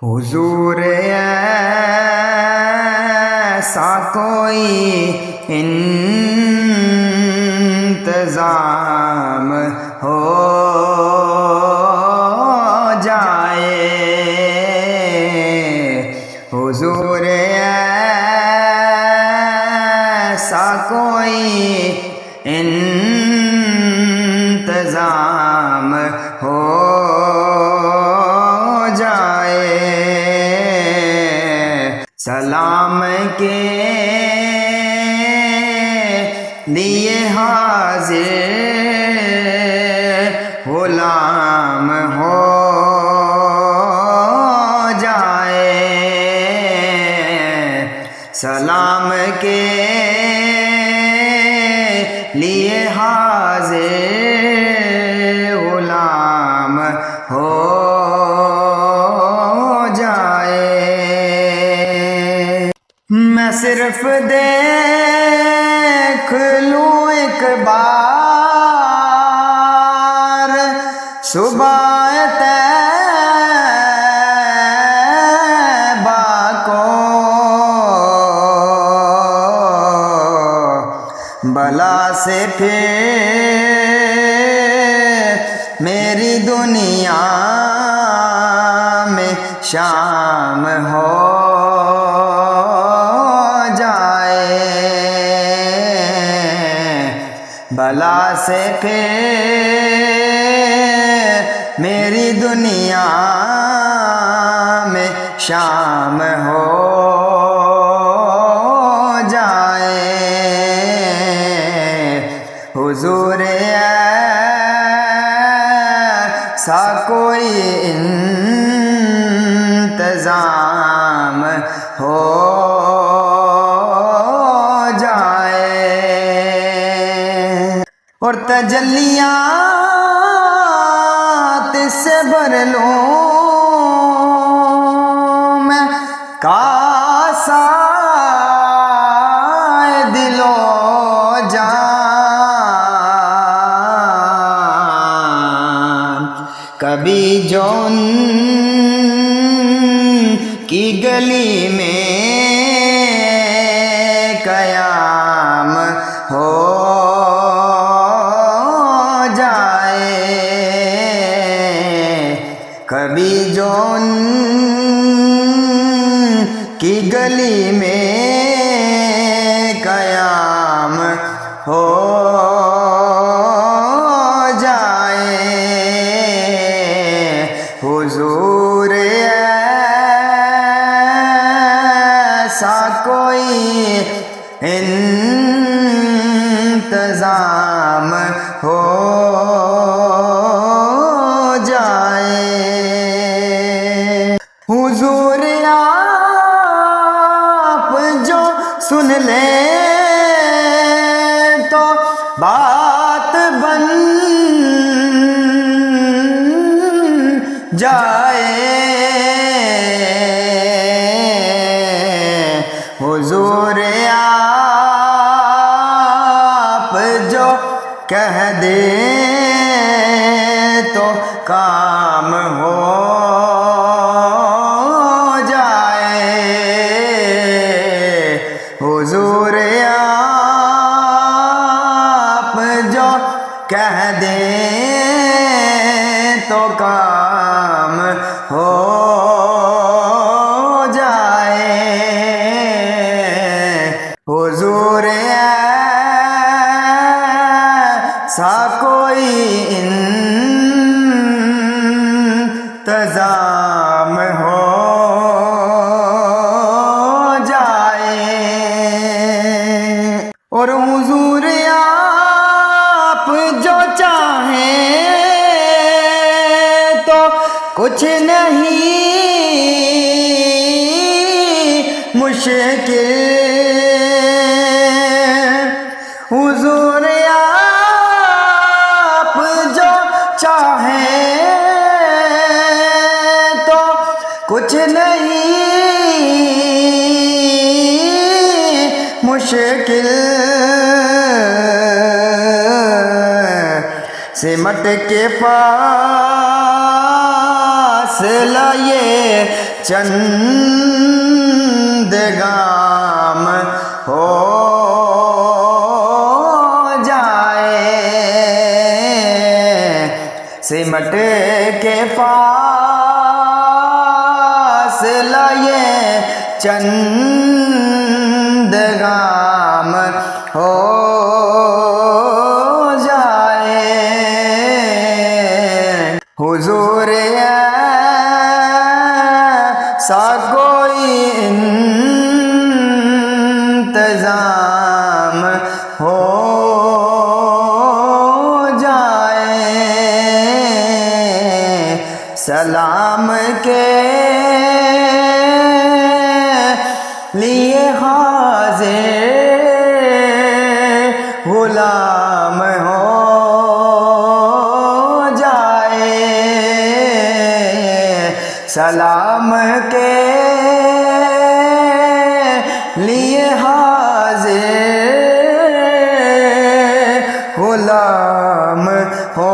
हुजूर ऐसा कोई इंतज़ाम हो जाए, हुजूर ऐसा कोई इंतज़ाम हो जाए। सलाम के लिए हाज़िर गुलाम हो जाए, सलाम के लिए हाज़िर गुलाम हो जाए। मैं सिर्फ देख लूं एक बार सुबह तैबा को, भला से फिर मेरी दुनिया में शाम हो जाए, भला से फिर मेरी दुनिया में शाम हो जाए। हुजूर ऐसा कोई इंतज़ाम हो जाए। और तजल्लियात से भर लूं मैं कासा दिलो जान, कभी जौन की गली में कयाम हो जाए, कभी जौन की गली में कयाम हो जाए। हुजूर ऐसा कोई इंतज़ाम हो जाए। हुजूर आप जो सुन ले तो बात बन जाए, हुजूर आप जो कह दे तो काम हो जाए, हुजूर आप जो कह दे तो काम हो जाए। हुजूर ऐसा कोई इंतज़ाम हो जाए। और हुजूर आप जो चाहें तो कुछ नहीं मुश्किल, हुजूर आप जो चाहें तो कुछ नहीं मुश्किल, सिमट के पास लाए चंद गाम हो जाए, सिमट के फासला ये चंद गाम हो जाए। हुजूर ऐसा कोई इंतजाम हो जाए, सलाम के लिए हाज़िर गुलाम हो जाए, सलाम के लिए हाज़िर गुलाम हो